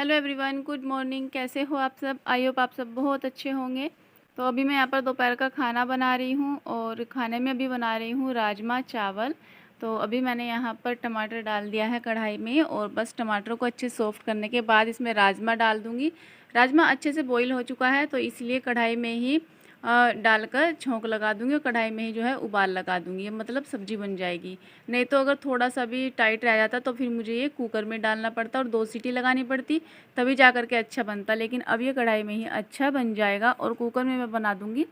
Hello everyone, good morning. कैसे हो आप सब? आई होप आप सब बहुत अच्छे होंगे। तो अभी मैं यहाँ पर दोपहर का खाना बना रही हूँ और खाने में अभी बना रही हूँ राजमा चावल। तो अभी मैंने यहाँ पर टमाटर डाल दिया है कढ़ाई में और बस टमाटर को अच्छे सॉफ्ट करने के बाद इसमें राजमा डाल दूँगी। राजमा अच्छे से बॉईल हो चुका है तो इसलिए कढ़ाई में ही डालकर छोंक लगा दूँगी और कढ़ाई में ही जो है उबाल लगा दूँगी, मतलब सब्ज़ी बन जाएगी। नहीं तो अगर थोड़ा सा भी टाइट रह जाता तो फिर मुझे ये कुकर में डालना पड़ता और 2 सीटी लगानी पड़ती, तभी जा कर के अच्छा बनता। लेकिन अब ये कढ़ाई में ही अच्छा बन जाएगा और कुकर में मैं बना दूँगी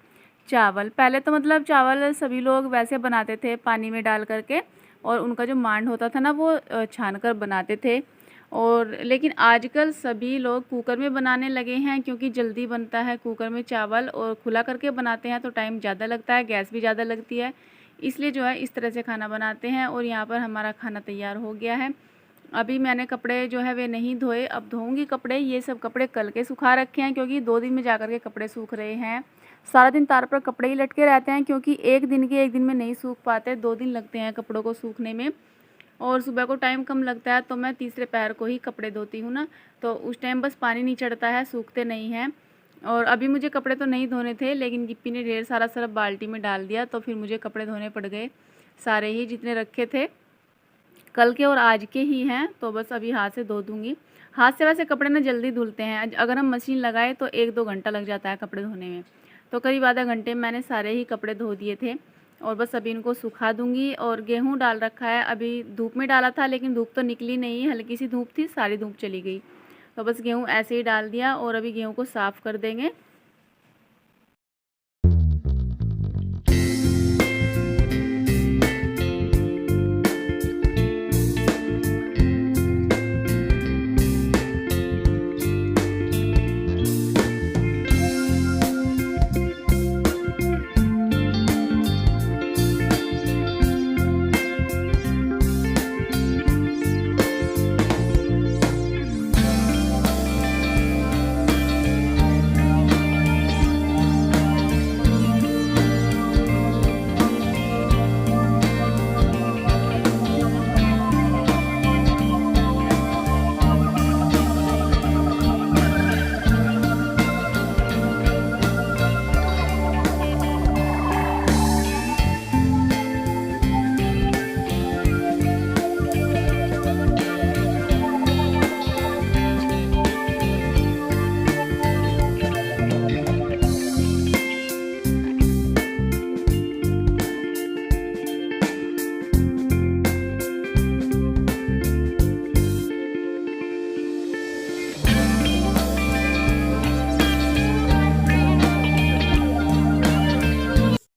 चावल। पहले तो मतलब चावल सभी लोग वैसे बनाते थे पानी में डाल कर के, और उनका जो मांड होता था ना वो छान कर बनाते थे। और लेकिन आजकल सभी लोग कुकर में बनाने लगे हैं क्योंकि जल्दी बनता है कुकर में चावल, और खुला करके बनाते हैं तो टाइम ज़्यादा लगता है, गैस भी ज़्यादा लगती है। इसलिए जो है इस तरह से खाना बनाते हैं। और यहाँ पर हमारा खाना तैयार हो गया है। अभी मैंने कपड़े जो है वे नहीं धोए, अब धोऊंगी कपड़े। ये सब कपड़े कल के सुखा रखे हैं क्योंकि 2 दिन में जा कर के कपड़े सूख रहे हैं। सारा दिन तार पर कपड़े ही लटके रहते हैं क्योंकि एक दिन के एक दिन में नहीं सूख पाते, 2 दिन लगते हैं कपड़ों को सूखने में। और सुबह को टाइम कम लगता है तो मैं तीसरे पैर को ही कपड़े धोती हूँ ना, तो उस टाइम बस पानी नहीं चढ़ता है, सूखते नहीं हैं। और अभी मुझे कपड़े तो नहीं धोने थे लेकिन गिप्पी ने ढेर सारा सरफ बाल्टी में डाल दिया तो फिर मुझे कपड़े धोने पड़ गए, सारे ही जितने रखे थे। कल के और आज के ही हैं तो बस अभी हाथ से धो दूँगी। हाथ से वैसे कपड़े ना जल्दी धुलते हैं, अगर हम मशीन लगाए तो 1-2 घंटा लग जाता है कपड़े धोने में। तो करीब आधा घंटे में मैंने सारे ही कपड़े धो दिए थे और बस अभी इनको सुखा दूँगी। और गेहूँ डाल रखा है, अभी धूप में डाला था लेकिन धूप तो निकली नहीं, हल्की सी धूप थी, सारी धूप चली गई। तो बस गेहूँ ऐसे ही डाल दिया और अभी गेहूँ को साफ़ कर देंगे।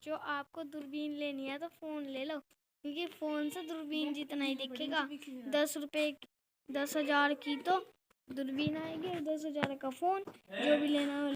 जो आपको दूरबीन लेनी है तो फ़ोन ले लो, क्योंकि फ़ोन से दूरबीन जितना ही दिखेगा। 10,000 की तो दूरबीन आएगी, 10,000 का फ़ोन। जो भी लेना हो।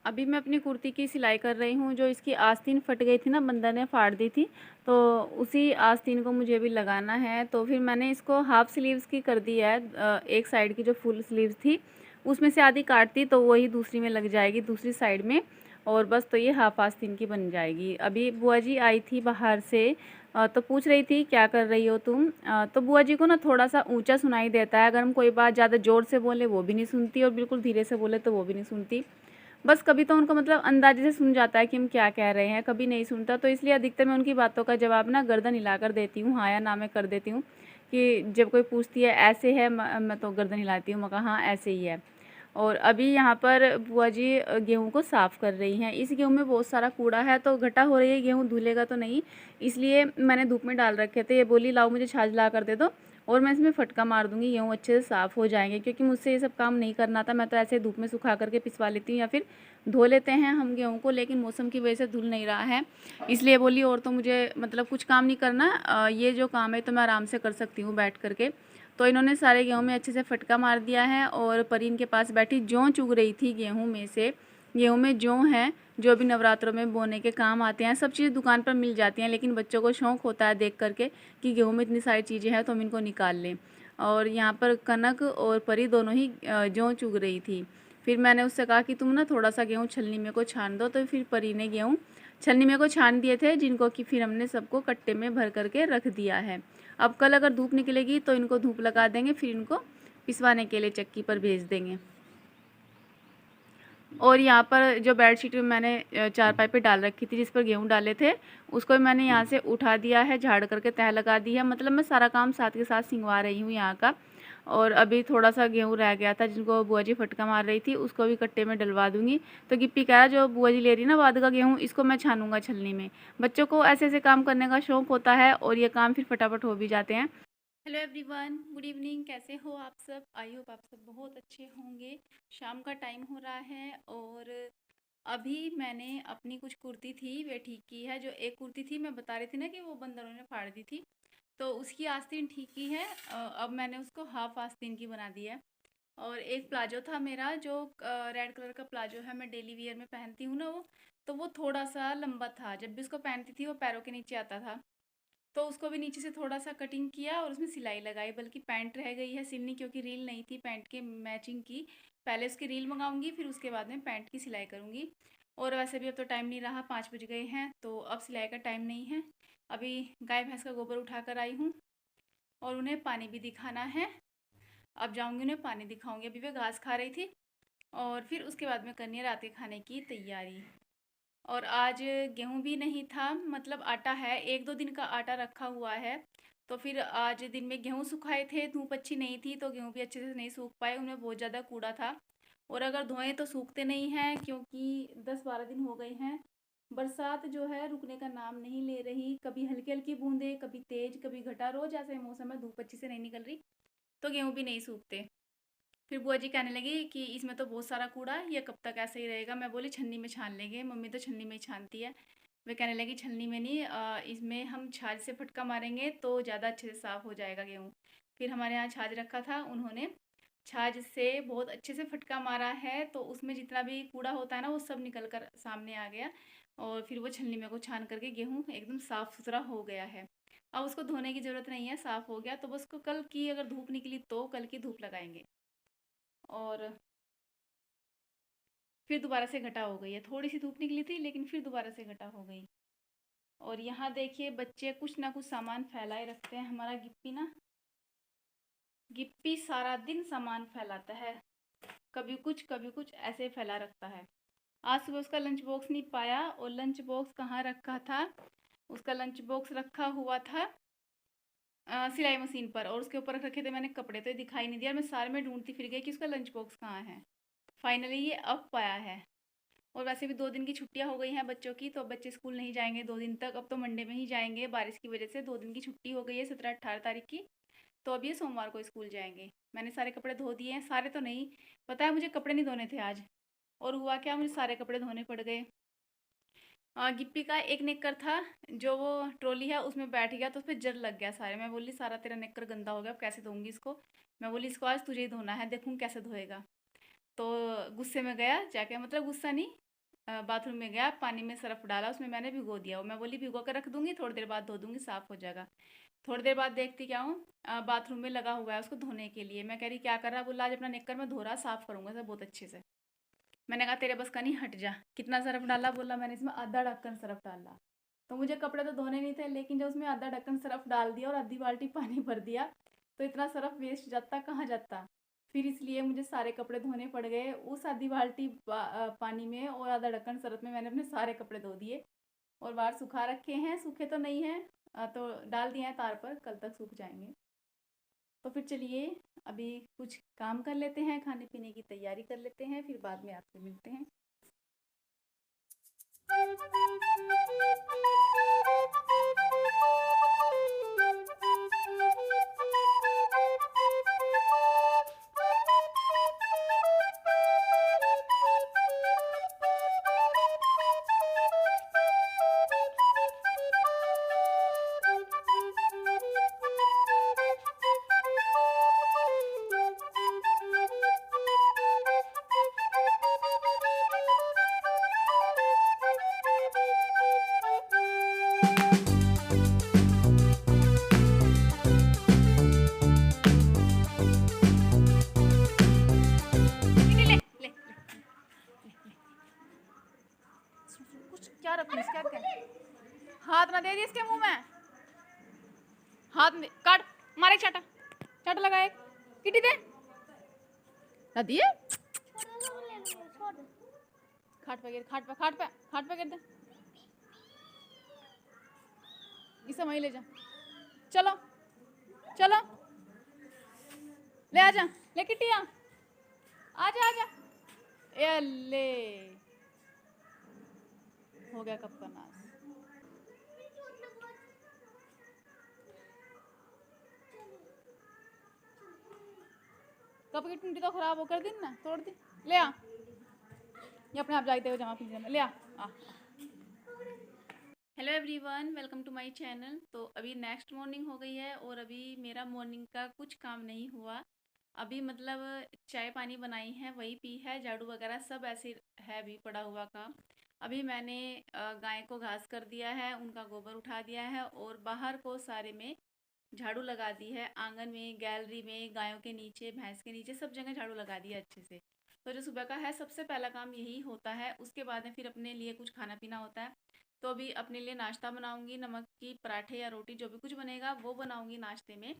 अभी मैं अपनी कुर्ती की सिलाई कर रही हूँ। जो इसकी आस्तीन फट गई थी ना, बंदर ने फाड़ दी थी, तो उसी आस्तीन को मुझे भी लगाना है। तो फिर मैंने इसको हाफ स्लीव्स की कर दी है। एक साइड की जो फुल स्लीव्स थी उसमें से आधी काट दी तो वही दूसरी में लग जाएगी, दूसरी साइड में। और बस तो ये हाफ आस्तीन की बन जाएगी। अभी बुआ जी आई थी बाहर से, तो पूछ रही थी क्या कर रही हो तुम। तो बुआ जी को ना थोड़ा सा ऊंचा सुनाई देता है, अगर हम कोई बात ज़्यादा ज़ोर से बोले वो भी नहीं सुनती और बिल्कुल धीरे से बोले तो वो भी नहीं सुनती। बस कभी तो उनको मतलब अंदाजे से सुन जाता है कि हम क्या कह रहे हैं, कभी नहीं सुनता। तो इसलिए अधिकतर मैं उनकी बातों का जवाब ना गर्दन हिलाकर देती हूँ, हाँ या ना में कर देती हूँ। कि जब कोई पूछती है ऐसे है, मैं तो गर्दन हिलाती हूँ, मैं कहा हाँ ऐसे ही है। और अभी यहाँ पर बुआ जी गेहूँ को साफ़ कर रही हैं। इस गेहूँ में बहुत सारा कूड़ा है, तो घटा हो रही है, गेहूँ धुलेगा तो नहीं, इसलिए मैंने धूप में डाल रखे थे। ये बोली लाओ मुझे छाछ ला कर दे दो और मैं इसमें फटका मार दूँगी, गेहूँ अच्छे से साफ़ हो जाएँगे। क्योंकि मुझसे ये सब काम नहीं करना था, मैं तो ऐसे धूप में सुखा करके पिसवा लेती हूँ या फिर धो लेते हैं हम गेहूँ को, लेकिन मौसम की वजह से धुल नहीं रहा है। इसलिए बोली और तो मुझे मतलब कुछ काम नहीं करना, ये जो काम है तो मैं आराम से कर सकती हूँ बैठ करके। तो इन्होंने सारे गेहूँ में अच्छे से फटका मार दिया है और परी इनके पास बैठी जौ चुग रही थी गेहूँ में से। गेहूँ में जौ हैं जो भी नवरात्रों में बोने के काम आते हैं। सब चीज़ दुकान पर मिल जाती हैं, लेकिन बच्चों को शौक़ होता है देख करके कि गेहूँ में इतनी सारी चीज़ें हैं तो हम इनको निकाल लें। और यहाँ पर कनक और परी दोनों ही जौ चुग रही थी। फिर मैंने उससे कहा कि तुम ना थोड़ा सा गेहूँ छलनी में को छान दो, तो फिर परी ने गेहूँ छलनी में को छान दिए थे, जिनको कि फिर हमने सबको कट्टे में भर करके रख दिया है। अब कल अगर धूप निकलेगी तो इनको धूप लगा देंगे, फिर इनको पिसवाने के लिए चक्की पर भेज देंगे। और यहाँ पर जो बेडशीट मैंने चारपाई पे डाल रखी थी जिस पर गेहूँ डाले थे, उसको मैंने यहाँ से उठा दिया है, झाड़ करके तह लगा दी है। मतलब मैं सारा काम साथ के साथ सिंगवा रही हूँ यहाँ का। और अभी थोड़ा सा गेहूँ रह गया था जिनको बुआ जी फटका मार रही थी, उसको भी कट्टे में डलवा दूँगी। तो गिप्पी कह रहा जो बुआ जी ले रही है ना बाद का गेहूँ, इसको मैं छानूँगा छलनी में। बच्चों को ऐसे-ऐसे काम करने का शौक होता है और ये काम फिर फटाफट हो भी जाते हैं। Hello everyone, good evening. कैसे हो आप सब? आई होप आप सब बहुत अच्छे होंगे। शाम का टाइम हो रहा है और अभी मैंने अपनी कुछ कुर्ती थी वे ठीक की है। जो एक कुर्ती थी मैं बता रही थी ना कि वो बंदरों ने फाड़ दी थी, तो उसकी आस्तीन ठीक की है। अब मैंने उसको हाफ आस्तीन की बना दी है। और एक प्लाजो था मेरा जो रेड कलर का प्लाजो है, मैं डेली वियर में पहनती हूँ ना वो, तो वो थोड़ा सा लंबा था। जब भी उसको पहनती थी वो पैरों के नीचे आता था, तो उसको भी नीचे से थोड़ा सा कटिंग किया और उसमें सिलाई लगाई। बल्कि पैंट रह गई है सिलनी, क्योंकि रील नहीं थी पैंट के मैचिंग की। पहले उसकी रील मंगाऊंगी, फिर उसके बाद में पैंट की सिलाई करूंगी। और वैसे भी अब तो टाइम नहीं रहा, 5 बज गए हैं, तो अब सिलाई का टाइम नहीं है। अभी गाय भैंस का गोबर उठा कर आई हूँ और उन्हें पानी भी दिखाना है। अब जाऊँगी उन्हें पानी दिखाऊंगी। अभी वे घास खा रही थी और फिर उसके बाद में करनी है रात के खाने की तैयारी। और आज गेहूं भी नहीं था, मतलब आटा है, 1-2 दिन का आटा रखा हुआ है। तो फिर आज दिन में गेहूं सुखाए थे, धूप अच्छी नहीं थी तो गेहूं भी अच्छे से नहीं सूख पाए, उनमें बहुत ज़्यादा कूड़ा था। और अगर धोएं तो सूखते नहीं हैं, क्योंकि 10-12 दिन हो गए हैं। बरसात जो है रुकने का नाम नहीं ले रही, कभी हल्की हल्की बूंदे, कभी तेज, कभी घटा। रोज ऐसे मौसम में धूप अच्छी से नहीं निकल रही तो गेहूं भी नहीं सूखते। फिर बुआ जी कहने लगी कि इसमें तो बहुत सारा कूड़ा है, ये कब तक ऐसे ही रहेगा। मैं बोली छन्नी में छान लेंगे, मम्मी तो छन्नी में ही छानती है। वे कहने लगी छन्नी में नहीं, इसमें हम छाछ से फटका मारेंगे तो ज़्यादा अच्छे से साफ़ हो जाएगा गेहूँ। फिर हमारे यहाँ छाछ रखा था, उन्होंने छाछ से बहुत अच्छे से फटका मारा है, तो उसमें जितना भी कूड़ा होता है ना वो सब निकल कर सामने आ गया। और फिर वो छलनी में को छान करके गेहूँ एकदम साफ़ सुथरा हो गया है। अब उसको धोने की ज़रूरत नहीं है, साफ़ हो गया। तो बस को कल की अगर धूप निकली तो कल की धूप लगाएंगे। और फिर दोबारा से घटा हो गई है, थोड़ी सी धूप निकली थी लेकिन फिर दोबारा से घटा हो गई। और यहाँ देखिए बच्चे कुछ ना कुछ सामान फैलाए रखते हैं। हमारा गिप्पी ना, गिप्पी सारा दिन सामान फैलाता है, कभी कुछ ऐसे फैला रखता है। आज सुबह उसका लंच बॉक्स नहीं पाया, और लंच बॉक्स कहाँ रखा था, उसका लंच बॉक्स रखा हुआ था सिलाई मशीन पर, और उसके ऊपर रखे थे मैंने कपड़े, तो ये दिखाई नहीं दिया। मैं सारे में ढूंढती फिर गई कि उसका लंच बॉक्स कहाँ है। फाइनली ये अब पाया है। और वैसे भी 2 दिन की छुट्टियां हो गई हैं बच्चों की, तो अब बच्चे स्कूल नहीं जाएंगे 2 दिन तक। अब तो मंडे में ही जाएंगे, बारिश की वजह से 2 दिन की छुट्टी हो गई है, 17-18 तारीख की। तो अब ये सोमवार को स्कूल जाएंगे। मैंने सारे कपड़े धो दिए हैं, सारे तो नहीं, पता है मुझे कपड़े नहीं धोने थे आज। और हुआ क्या, मुझे सारे कपड़े धोने पड़ गए। गिप्पी का एक नेकर था जो वो ट्रॉली है उसमें बैठ गया, तो उस पर जर लग गया सारे। मैं बोली सारा तेरा नेकर गंदा हो गया, अब कैसे धोऊंगी इसको। मैं बोली इसको आज तुझे ही धोना है, देखूँ कैसे धोएगा। तो गुस्से में गया जाके, मतलब गुस्सा नहीं, बाथरूम में गया, पानी में सर्फ डाला, उसमें मैंने भिगो दिया। और मैं बोली भिगो कर रख दूंगी, थोड़ी देर बाद धो दूंगी, साफ हो जाएगा। थोड़ी देर बाद देखती क्या हूँ, बाथरूम में लगा हुआ है उसको धोने के लिए। मैं कह रही क्या कर रहा है, बोला आज अपना निक्कर में धो रहा, साफ करूंगा सब बहुत अच्छे से। मैंने कहा तेरे बस का नहीं, हट जा। कितना सर्फ डाला, बोला मैंने इसमें आधा ढक्कन सर्फ डाला। तो मुझे कपड़े तो धोने नहीं थे, लेकिन जब उसमें आधा ढक्कन सर्फ डाल दिया और आधी बाल्टी पानी भर दिया, तो इतना सर्फ वेस्ट जाता कहाँ जाता। फिर इसलिए मुझे सारे कपड़े धोने पड़ गए उस आधी बाल्टी पानी में, और आधा ढक्कन सर्फ में मैंने अपने सारे कपड़े धो दिए। और बाहर सुखा रखे हैं, सूखे तो नहीं हैं, तो डाल दिए हैं तार पर, कल तक सूख जाएंगे। तो फिर चलिए अभी कुछ काम कर लेते हैं, खाने पीने की तैयारी कर लेते हैं, फिर बाद में आपसे मिलते हैं। कुछ क्या रखूं, क्या क्या हाथ ना दे दी इसके मुंह में, हाथ में काट, मारे चाटा, चाटा लगाए, किटी दे ना दिए, खाट पे गिर, खाट पे, खाट पे, खाट पे गिर दे, इसे वहीं ले जा, चलो चलो, ले आजा, ले किटी आ, आजा आजा, ए ले, हो गया कब का नाश। कप की टूटी तो खराब हो कर दी ना, तोड़ दी, ले आ, ये अपने आप जाते हुए जमा पिंजरे में, ले आ। Hello everyone, welcome to my channel. तो अभी नेक्स्ट मॉर्निंग हो गई है और अभी मेरा मॉर्निंग का कुछ काम नहीं हुआ। अभी मतलब चाय पानी बनाई है, वही पी है, झाड़ू वगैरह सब ऐसे है अभी पड़ा हुआ काम। अभी मैंने गाय को घास कर दिया है, उनका गोबर उठा दिया है और बाहर को सारे में झाड़ू लगा दी है, आंगन में, गैलरी में, गायों के नीचे, भैंस के नीचे, सब जगह झाड़ू लगा दिया अच्छे से। तो जो सुबह का है सबसे पहला काम यही होता है। उसके बाद में फिर अपने लिए कुछ खाना पीना होता है। तो अभी अपने लिए नाश्ता बनाऊंगी, नमक की पराठे या रोटी जो भी कुछ बनेगा वो बनाऊंगी नाश्ते में।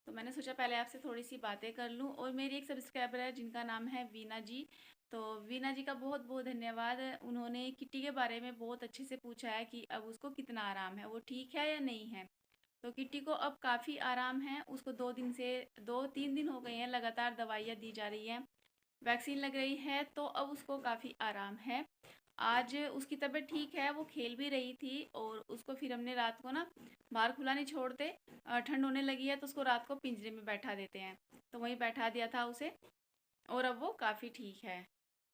तो मैंने सोचा पहले आपसे थोड़ी सी बातें कर लूँ। और मेरी एक सब्सक्राइबर है जिनका नाम है वीना जी। तो वीना जी का बहुत बहुत धन्यवाद। उन्होंने किट्टी के बारे में बहुत अच्छे से पूछा है कि अब उसको कितना आराम है, वो ठीक है या नहीं है। तो किट्टी को अब काफ़ी आराम है। उसको 2 3 दिन हो गए हैं लगातार दवाइयाँ दी जा रही हैं, वैक्सीन लग रही है, तो अब उसको काफ़ी आराम है। आज उसकी तबीयत ठीक है, वो खेल भी रही थी और उसको फिर हमने रात को ना बाहर खुला नहीं छोड़ते, ठंड होने लगी है तो उसको रात को पिंजरे में बैठा देते हैं, तो वहीं बैठा दिया था उसे और अब वो काफ़ी ठीक है।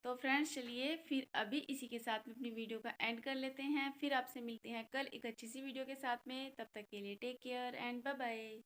तो फ्रेंड्स चलिए फिर अभी इसी के साथ में अपनी वीडियो का एंड कर लेते हैं, फिर आपसे मिलते हैं कल एक अच्छी सी वीडियो के साथ में। तब तक के लिए take care and bye bye.